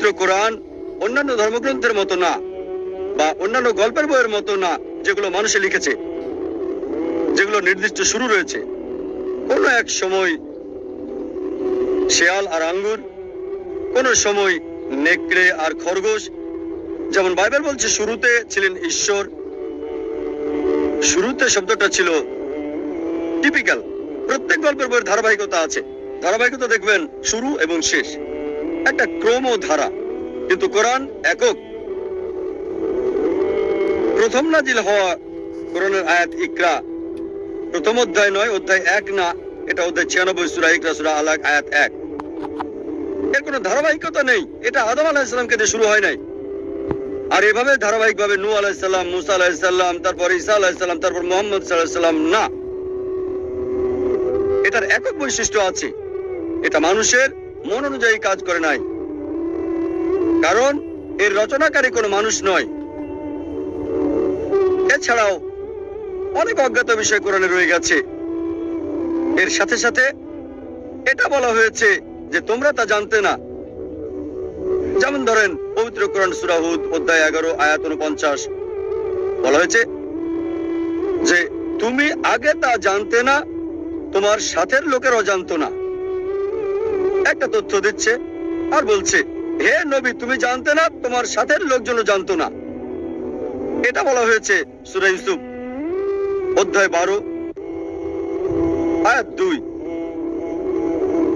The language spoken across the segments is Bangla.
পবিত্র কোরআন অন্যান্য ধর্মগ্রন্থের মতো না, বা অন্যান্য গল্পের বইয়ের মতো না যেগুলো মানুষে লিখেছে, যেগুলো নির্দিষ্ট শুরু রয়েছে। কোনো এক সময় শেয়াল আর আঙ্গুর, কোন সময় নেকড়ে আর খরগোশ। যেমন বাইবেল বলছে শুরুতে ছিলেন ঈশ্বর। শুরুতে শব্দটা ছিল টিপিক্যাল। প্রত্যেক গল্পের বইয়ের ধারাবাহিকতা আছে। ধারাবাহিকতা দেখবেন শুরু এবং শেষ, একটা ক্রম ও ধারা। কিন্তু কোরআন একক। প্রথম নাজিল হওয়া কোরআনের আয়াত ইকরা, প্রথম অধ্যায় নয়, অধ্যায় 1 না, এটা অধ্যায় 96 সূরা ইকরা সূরা আলাক আয়াত 1। এর কোনো ধারাবাহিকতা নেই। এটা আদম আলাইহিস সালামকে দিয়ে শুরু হয় নাই। আর এভাবে ধারাবাহিকভাবে নূহ আলাইহিস সালাম, মুসা আলাইহিস সালাম, তারপর ঈসা আলাইহিস সালাম, তারপর মুহাম্মদ সাল্লাল্লাহু আলাইহি সাল্লাম না। এটার একক বৈশিষ্ট্য আছে। এটা মানুষের মন অনুযায়ী কাজ করে নাই, কারণ এর রচনাকারী কোনো মানুষ নয়। এছাড়াও অনেক অজ্ঞাত বিষয় কোরআনে রয়ে গেছে। এর সাথে সাথে এটা বলা হয়েছে যে তোমরা তা জানতে না। যেমন ধরেন পবিত্র কোরআন সূরা হুদ অধ্যায় 11 আয়াত 49 বলা হয়েছে যে তুমি আগে তা জানতে না, তোমার সাথের লোকেরাও জানতো না। একটা তথ্য দিচ্ছে আর বলছে, হে নবী তুমি জানতে না, তোমার সাথের লোকজনও জানতো না। এটা বলা হয়েছে সূরা ইউসুফ অধ্যায় 12 আয়াত 2।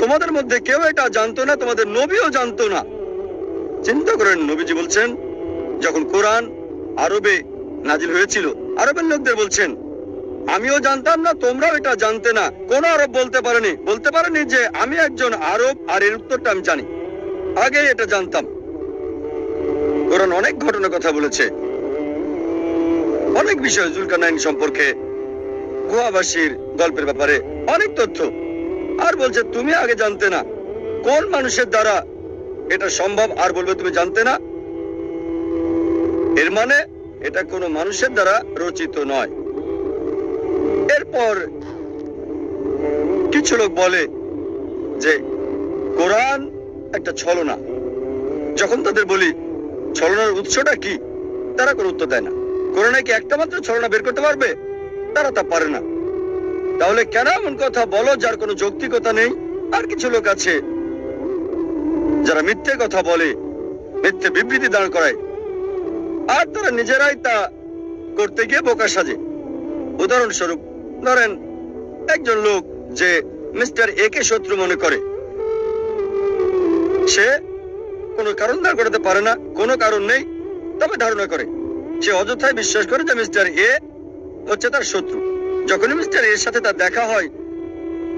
তোমাদের মধ্যে কেউ এটা জানতো না, তোমাদের নবীও জানতো না। চিন্তা করেন, নবীজি বলছেন যখন কোরআন আরবে নাজিল হয়েছিল, আরবের লোকদের বলছেন আমিও জানতাম না, তোমরাও এটা জানতে না। কোন আরব বলতে পারেনি যে আমি একজন আরব আর এর উত্তরটা আমি জানি, আগে এটা জানতাম। কোরআন অনেক ঘটনার কথা বলেছে, অনেক বিষয়, জুলকারনাইন সম্পর্কে, গুহাবাসীর গল্পের ব্যাপারে অনেক তথ্য। আর বলছে তুমি আগে জানতে না। কোন মানুষের দ্বারা এটা সম্ভব আর বলবে তুমি জানতে না? এর মানে এটা কোনো মানুষের দ্বারা রচিত নয়। এরপর কিছু লোক বলে যে কোরআন একটা ছলনা। যখন তাদের বলি ছলনার উৎসটা কি, তারা কোনো উত্তর দেয় না। কোরআনে কি একটা মাত্র ছলনা বের করতে পারবে? তারা তা পারে না। তাহলে কেন এমন কথা বলো যার কোনো যৌক্তিকতা নেই? আর কিছু লোক আছে যারা মিথ্যে কথা বলে, মিথ্যে বিবৃতি দাঁড় করায়, আর তারা নিজেরাই তা করতে গিয়ে বোকা সাজে। উদাহরণস্বরূপ ধরেন একজন লোক যে মিস্টার এ কে শত্রু মনে করে, সে কোনো কারণ দাঁড় করাতে পারে না, কোনো কারণ নেই, তবে ধারণা করে। সে অযথায় বিশ্বাস করে যে মিস্টার এ হচ্ছে তার শত্রু। যখনই মিস্টার এর সাথে তার দেখা হয়,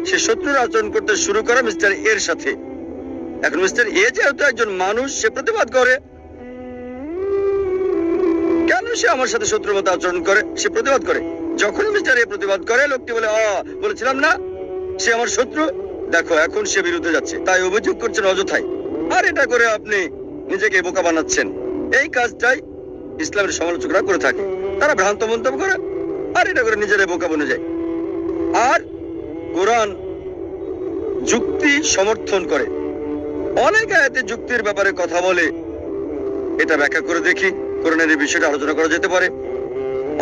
সে শত্রুর আচরণ করতে শুরু করে মিস্টার এর সাথে। এখন মিস্টার এ যেহেতু একজন মানুষ, সে প্রতিবাদ করে, কেন সে আমার সাথে শত্রুর মতো আচরণ করে? সে প্রতিবাদ করে। যখন মিস্টার এ প্রতিবাদ করে, লোকটি বলে বলেছিলাম না সে আমার শত্রু, দেখো এখন সে বিরুদ্ধে যাচ্ছে। তাই অভিযোগ করছেন অযথায়। আর এটা করে আপনি নিজেকে বোকা বানাচ্ছেন। এই কাজটাই ইসলামের সমালোচকরা করে থাকে। তারা ভ্রান্ত মন্তব্য করে আর এটা করে নিজেরাই বোকা বনে যায়। আর কোরআন যুক্তি সমর্থন করে। অনেক আয়াতে যুক্তির ব্যাপারে কথা বলে। এটা ব্যাখ্যা করে দেখি, কোরআনের এই বিষয়টা আলোচনা করা যেতে পারে।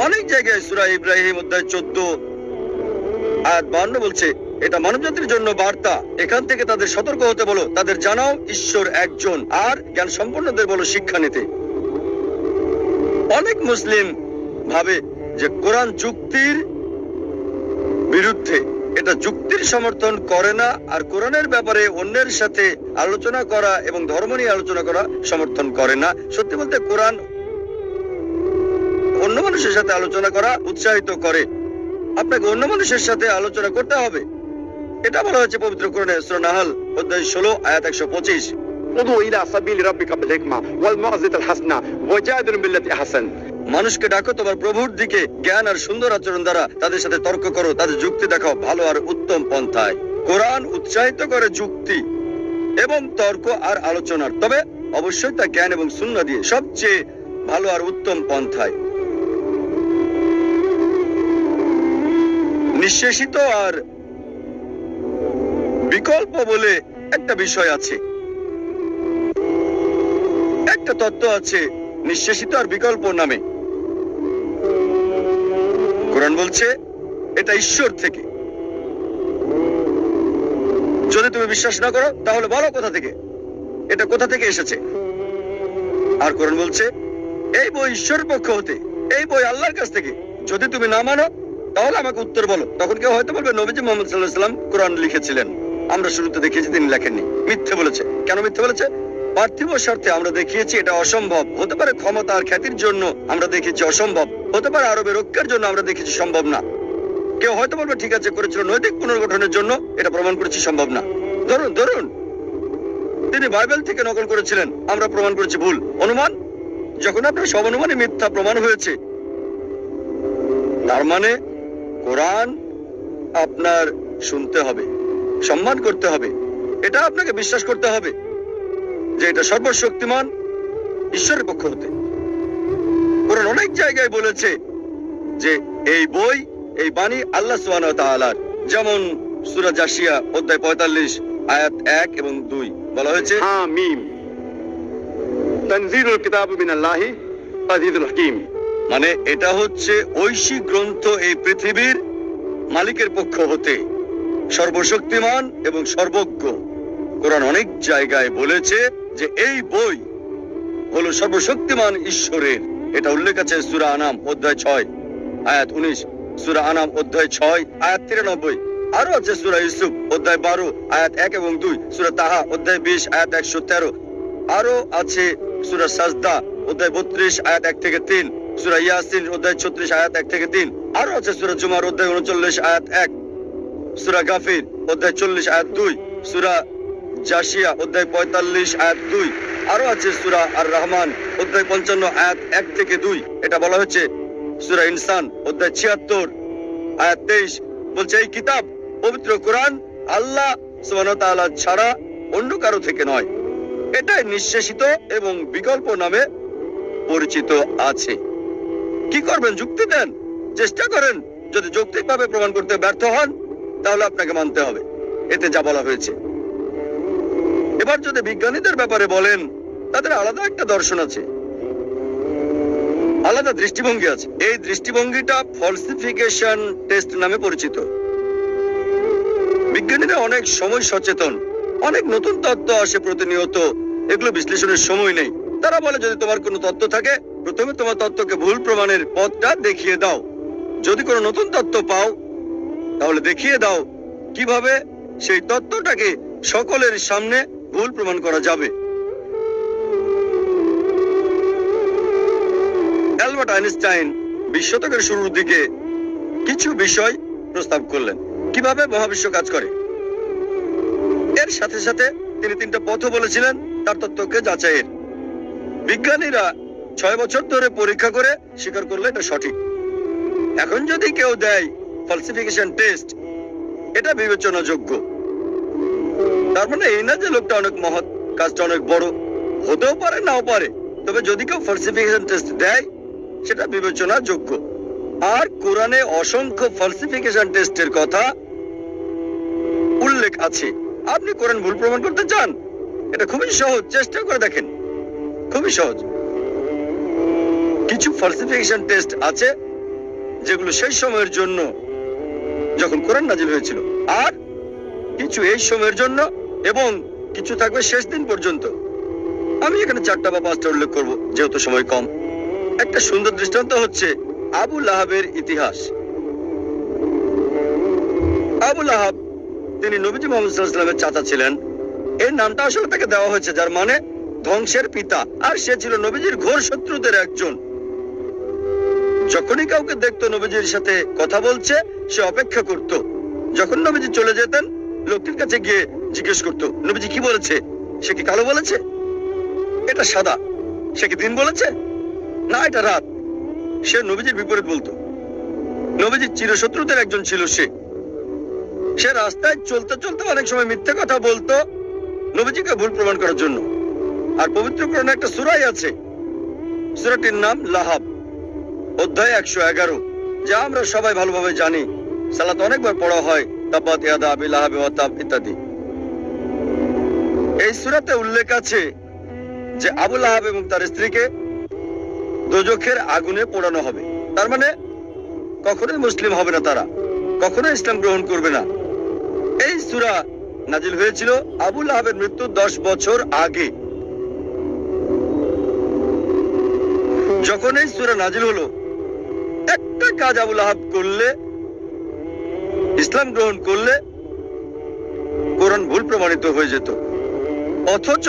অনেক জায়গায় সূরা ইব্রাহিম অধ্যায় 14 আয়াত 52 বলছে এটা মানবজাতির জন্য বার্তা। এখান থেকে তাদের সতর্ক হতে বলো, তাদের জানাও ঈশ্বর একজন, আর জ্ঞান সম্পন্নদের বলো শিক্ষা নিতে। অনেক মুসলিম ভাবে যে কোরআন যুক্তির বিরুদ্ধে, এটা যুক্তির সমর্থন করে না। আর কোরআনের ব্যাপারে অন্যের সাথে আলোচনা করা এবং ধর্ম নিয়ে আলোচনা করা সমর্থন করে না। সত্যি বলতে কোরআন অন্য মানুষের সাথে আলোচনা করা উৎসাহিত করে। আপনাকে অন্য মানুষের সাথে আলোচনা করতে হবে। এটা বলা হয়েছে পবিত্র কোরআনে সূরা নাহল অধ্যায় 16 আয়াত 125। মানুষকে ডাকো তোমার প্রভুর দিকে জ্ঞান আর সুন্দর আচরণ দ্বারা, তাদের সাথে তর্ক করো, তাদের যুক্তি দেখাও ভালো আর উত্তম পন্থায়। কোরআন উৎসাহিত করে যুক্তি এবং তর্ক আর আলোচনার, তবে অবশ্যই তা জ্ঞান এবং সুন্নাহ দিয়ে, সবচেয়ে ভালো আর উত্তম পন্থায়। নিঃশেষিত আর বিকল্প বলে একটা বিষয় আছে। তত্ত্ব আছে নিঃশেষিত আর বিকল্প নামে। কোরআন বলছে এটা ঈশ্বর থেকে। যদি তুমি বিশ্বাস না করো তাহলে বলো কোথা থেকে, এটা কোথা থেকে এসেছে। আর কোরআন বলছে এই বই ঈশ্বরের পক্ষ হতে, এই বই আল্লাহর কাছ থেকে। যদি তুমি না মানো তাহলে আমাকে উত্তর বলো। তখন কেউ হয়তো বলবে নবীজি মুহাম্মদ সাল্লাল্লাহু আলাইহি ওয়াসাল্লাম কোরআন লিখেছিলেন, আমরা শুরুতে দেখিয়েছি তিনি লেখেননি। মিথ্যে বলেছে। কেন মিথ্যে বলেছে? পার্থিব স্বার্থে আমরা দেখিয়েছি এটা অসম্ভব। হতে পারে ক্ষমতা আর খ্যাতির জন্য আমরা দেখেছি অসম্ভব, হতে পারে আরবের রক্ষার জন্য আমরা দেখেছি সম্ভব না। কেউ হয়তো বলবে ঠিক আছে করেছিল নৈতিক পুনর্গঠনের জন্য, এটা প্রমাণ করেছি সম্ভব না। ধরুন ধরুন তিনি বাইবেল থেকে নকল করেছিলেন, আমরা প্রমাণ করেছি ভুল। অনুমান, যখন আপনার সব অনুমানই মিথ্যা প্রমাণ হয়েছে, তার মানে কোরআন আপনার শুনতে হবে, সম্মান করতে হবে, এটা আপনাকে বিশ্বাস করতে হবে যে এটা সর্বশক্তিমান ঈশ্বরের পক্ষ হতে। কোরআন অনেক জায়গায় বলেছে যে এই বই, এই বাণী আল্লাহ সুবহানাহু ওয়া তাআলার। যেমন সূরা জাসিয়া অধ্যায় 45 আয়াত 1 এবং 2 বলা হয়েছে হামিম তানজিলুল কিতাব মিনাল্লাহি আজিজুল হাকীম, মানে এটা হচ্ছে ঐশী গ্রন্থ এই পৃথিবীর মালিকের পক্ষ হতে, সর্বশক্তিমান এবং সর্বজ্ঞ। কোরআন অনেক জায়গায় বলেছে যে এই বই হলো সর্বশক্তিমান ঈশ্বরের। এটা উল্লেখ আছে সূরা আনাম অধ্যায় 6 আয়াত 19, সূরা আনাম অধ্যায় 6 আয়াত 93, আরো আছে সূরা ইউসুফ অধ্যায় 12 আয়াত 1 এবং 2, সূরা তাহা অধ্যায় 20 আয়াত 113, আরো আছে সূরা সাজদা অধ্যায় 32 আয়াত 1 থেকে 3, সূরা ইয়াসিন অধ্যায় 36 আয়াত 1 থেকে 3, আরো আছে সূরা জুমার অধ্যায় 39 আয়াত 1, সূরা গাফির অধ্যায় 40 আয়াত 2, সূরা জাসিয়া অধ্যায় 45 আয়াত 2, আরো আছে সূরা আর রহমান অধ্যায় 55 আয়াত 1 থেকে 2। এটা বলা হচ্ছে সূরা ইনসান অধ্যায় 76 আয়াত 23। বলছে এই কিতাব পবিত্র কোরআন আল্লাহ সুবহানাহু ওয়া তাআলা ছাড়া অন্য কারো থেকে নয়, এটাই নিঃশেষিত এবং বিকল্প নামে পরিচিত আছে। কি করবেন? যুক্তি দেন, চেষ্টা করেন। যদি যৌক্তিকভাবে প্রমাণ করতে ব্যর্থ হন তাহলে আপনাকে মানতে হবে এতে যা বলা হয়েছে। এবার যদি বিজ্ঞানীদের ব্যাপারে বলেন, তাদের আলাদা একটা দর্শন আছে, আলাদা দৃষ্টিভঙ্গি আছে। এই দৃষ্টিভঙ্গিটা ফলসিফিকেশন টেস্ট নামে পরিচিত। বিজ্ঞানীরা অনেক সময় সচেতন, অনেক নতুন তত্ত্ব আসে প্রতিনিয়ত, এগুলো বিশ্লেষণের সময় নেই। তারা বলে যদি তোমার কোনো তত্ত্ব থাকে প্রথমে তোমার তত্ত্বকে ভুল প্রমাণের পথটা দেখিয়ে দাও। যদি কোনো নতুন তত্ত্ব পাও তাহলে দেখিয়ে দাও কিভাবে সেই তত্ত্বটাকে সকলের সামনে ভুল প্রমাণ করা যাবে। অ্যালবার্ট আইনস্টাইন 20 শতকের শুরুর দিকে কিছু বিষয় প্রস্তাব করলেন, কিভাবে মহাবিশ্ব কাজ করে। এর সাথে সাথে তিনি 3টা পথও বলেছিলেন তার তত্ত্বকে যাচাইয়ের। বিজ্ঞানীরা 6 বছর ধরে পরীক্ষা করে স্বীকার করলে এটা সঠিক। এখন যদি কেউ দেয় ফলসিফিকেশন টেস্ট, এটা বিবেচনাযোগ্য। তার মানে এই না যে লোকটা অনেক মহৎ, কাজটা অনেক বড়, হতেও পারে নাও পারে, তবে যদি কেউ ফলসিফিকেশন টেস্ট দেয় সেটা বিবেচনাযোগ্য। আর কোরআনে অসংখ্য ফলসিফিকেশন টেস্টের কথা উল্লেখ আছে। আপনি কোরআন ভুল প্রমাণ করতে চান, এটা খুবই সহজ, চেষ্টা করে দেখেন, খুবই সহজ। কিছু ফলসিফিকেশন টেস্ট আছে যেগুলো সেই সময়ের জন্য যখন কোরআন নাজিল হয়েছিল, আর কিছু এই সময়ের জন্য, এবং কিছু থাকবে শেষ দিন পর্যন্ত। আমি এখানে 4টা বা 5টা উল্লেখ করব যেহেতু সময় কম। একটা সুন্দর দৃষ্টান্ত হচ্ছে আবু লাহাবের ইতিহাস। আবু লাহাব তিনি নবীজি মুহাম্মদ সাল্লাল্লাহু আলাইহি ওয়াসাল্লামের চাচা ছিলেন। এই নামটা আসলে তাকে দেওয়া হয়েছে যার মানে ধ্বংসের পিতা, আর সে ছিল নবীজির ঘোর শত্রুদের একজন। যখনই কাউকে দেখতো নবীজির সাথে কথা বলছে সে অপেক্ষা করত। যখন নবীজি চলে যেতেন লোকটির কাছে গিয়ে জিজ্ঞেস করতো নবীজি কি বলেছে, সে কি কালো বলেছে, এটা সাদা, সে কি দিন বলেছে, না এটা রাত। সে নবীজির বিপরীত বলতো। নবীজির চিরশত্রুদের একজন ছিল সে রাস্তায় চলতে চলতে অনেক সময় মিথ্যে কথা বলতো নবীজিকে ভুল প্রমাণ করার জন্য। আর পবিত্র কোরআনে একটা সূরাই আছে, সূরাটির নাম লাহাব অধ্যায় 111, যা আমরা সবাই ভালোভাবে জানি, সালাত অনেকবার পড়া হয়, তাব্বাত ইয়াদা আবি লাহাব ওয়া তাব ইত্যাদি। এই সূরাতে উল্লেখ আছে যে আবু লাহাব এবং তার স্ত্রীকে দোজখের আগুনে পোড়ানো হবে। তার মানে কখনোই মুসলিম হবে না, তারা কখনোই ইসলাম গ্রহণ করবে না। এই সূরা নাজিল হয়েছিল আবু লাহাবের মৃত্যুর 10 বছর আগে। যখন এই সূরা নাজিল হলো, একটা কাজ আবু লাহাব করলে, ইসলাম গ্রহণ করলে কোরআন ভুল প্রমাণিত হয়ে যেত। অথচ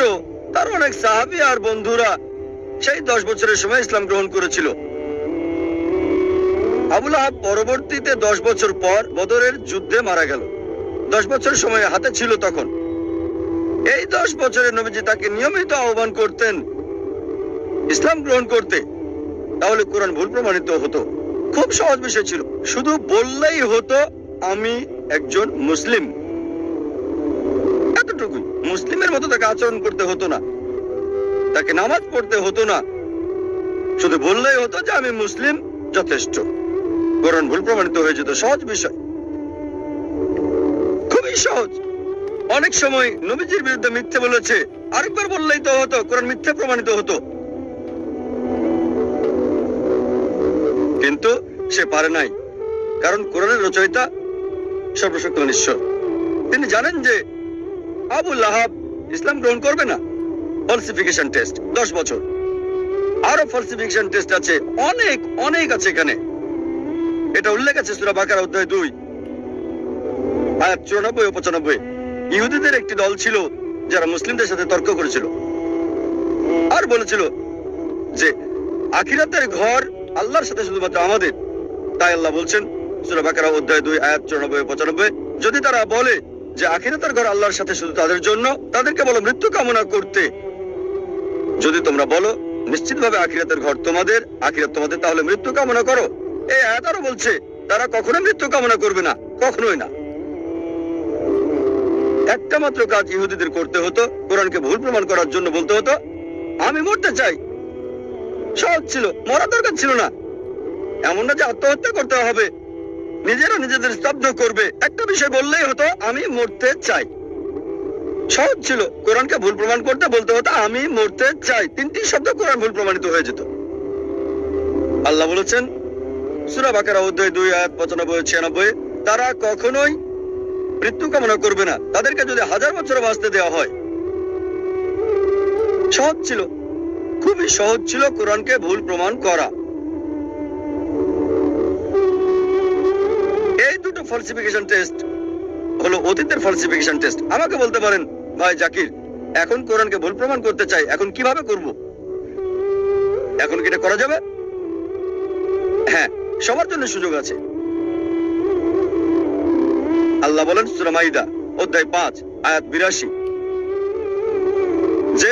তার অনেক সাহাবী আর বন্ধুরা সেই 10 বছরের সময় ইসলাম গ্রহণ করেছিল। আবু লাহাব পরবর্তীতে 10 বছর পর বদরের যুদ্ধে মারা গেল। 10 বছর সময় হাতে ছিল তখন। এই 10 বছরের নবীজি তাকে নিয়মিত আহ্বান করতেন ইসলাম গ্রহণ করতে, তাহলে কোরআন ভুল প্রমাণিত হতো। খুব সহজ বিষয় ছিল, শুধু বললেই হতো আমি একজন মুসলিম, এতটুকুই। মুসলিমের মতো তাকে আচরণ করতে হতো না, তাকে নামাজ পড়তে হতো না, শুধু বললেই হতো যে আমি মুসলিম, যথেষ্ট। কোরআন ভুল প্রমাণিত হয়ে যেত। সহজ বিষয়, খুবই সহজ। অনেক সময় নবীজির বিরুদ্ধে মিথ্যে বলেছে, আরেকবার বললেই তো হতো, কোরআন মিথ্যে প্রমাণিত হতো। কিন্তু সে পারে নাই, কারণ কোরআনের রচয়িতা সর্বশক্তিমান ঈশ্বর। তিনি জানেন যে আবু লাহাব ইসলাম গ্রহণ করবে না। ফলসিফিকেশন টেস্ট 10 বছর, আরো ফলসিফিকেশন টেস্ট আছে, অনেক অনেক আছে এখানে। এটা উল্লেখ আছে সূরা বাকারা অধ্যায় 2 আয়াত 94 ও 95। ইহুদিদের একটি দল ছিল যারা মুসলিমদের সাথে তর্ক করেছিল আর বলেছিল যে আখিরাতের ঘর আল্লাহর সাথে শুধুমাত্র আমাদের। তাই আল্লাহ বলছেন সূরা বাকারা অধ্যায় 2 আয়াত 94 ও 95, যদি তারা বলে যে আখিরাতের ঘর আল্লাহর সাথে শুধু তাদের জন্য, তাদেরকে বলো মৃত্যু কামনা করতে। যদি তোমরা বলো নিশ্চিতভাবে আখিরাতের ঘর তোমাদের, আখিরাত তোমাদের, তাহলে মৃত্যু কামনা করো। এই আয়াত আরো বলছে তারা কখনো মৃত্যু কামনা করবে না, কখনোই না। একটা মাত্র কাজ ইহুদিদের করতে হতো, কোরআনকে ভুল প্রমাণ করার জন্য বলতে হতো আমি মরতে চাই। সহজ ছিল, মরা দরকার ছিল না। এমন না যে আত্মহত্যা করতে হবে, নিজেরা নিজেদের স্তব্ধ করবে। একটা বিষয় বললেই হতো আমি মরতে চাই। সহজ ছিল, কোরআনকে ভুল প্রমাণ করতে বলতে হতো আমি মরতে চাই। 3টি শব্দ কোরআন ভুল প্রমাণিত হয়ে যেত। আল্লাহ বলেছেন সূরা বাকারা অধ্যায় 2 আয়াত 95 ও 96, তারা কখনোই মৃত্যু কামনা করবে না, তাদেরকে যদি 1000 বছর বাঁচতে দেওয়া হয়। সহজ ছিল, খুবই সহজ ছিল কোরআনকে ভুল প্রমাণ করা। এই দুটো ফলসিফিকেশন টেস্ট হলো অতীতের ফলসিফিকেশন টেস্ট। আমাকে বলতে পারেন ভাই জাকির, এখন কোরআনকে ভুল প্রমাণ করতে চাই, এখন কিভাবে করব? এখন কি এটা করা যাবে? হ্যাঁ, সবার জন্য সুযোগ আছে। আল্লাহ বলেন সূরা মাইদা অধ্যায় 5 আয়াত 82 যে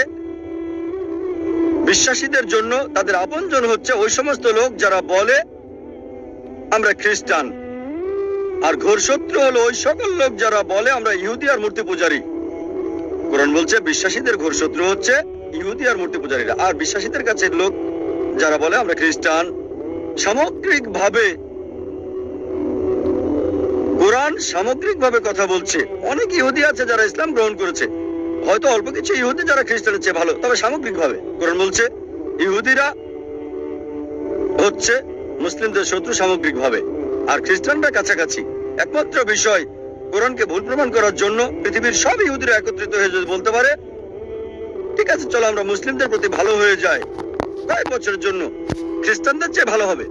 বিশ্বাসীদের জন্য তাদের আপনজন হচ্ছে ওই সমস্ত লোক যারা বলে আমরা খ্রিস্টান, আর ঘোর শত্রু হলো ওই সকল লোক যারা বলে আমরা ইহুদি আর মূর্তি পূজারী। কোরআন বলছে বিশ্বাসীদের ঘোর শত্রু হচ্ছে ইহুদি আর মূর্তি পূজারীরা, আর বিশ্বাসীদের কাছে লোক যারা বলে আমরা খ্রিস্টান। সামগ্রিকভাবে কোরআন সামগ্রিকভাবে কথা বলছে। অনেক ইহুদি আছে যারা ইসলাম গ্রহণ করেছে, হয়তো অল্প কিছু ইহুদি যারা খ্রিস্টানের চেয়ে ভালো, তবে সামগ্রিকভাবে কোরআন বলছে ইহুদিরা হচ্ছে মুসলিমদের শত্রু সামগ্রিকভাবে, আর খ্রিস্টানরা কাছাকাছি। একমাত্র বিষয় কোরআনকে ভুল প্রমাণ করার জন্য পৃথিবীর সব ইহুদিরা একত্রিত হয়ে যদি বলতে পারে ঠিক আছে চলো আমরা মুসলিমদের প্রতি ভালো হয়ে যাই, কয়েক বছরের জন্য খ্রিস্টানদের চেয়ে ভালো হবে,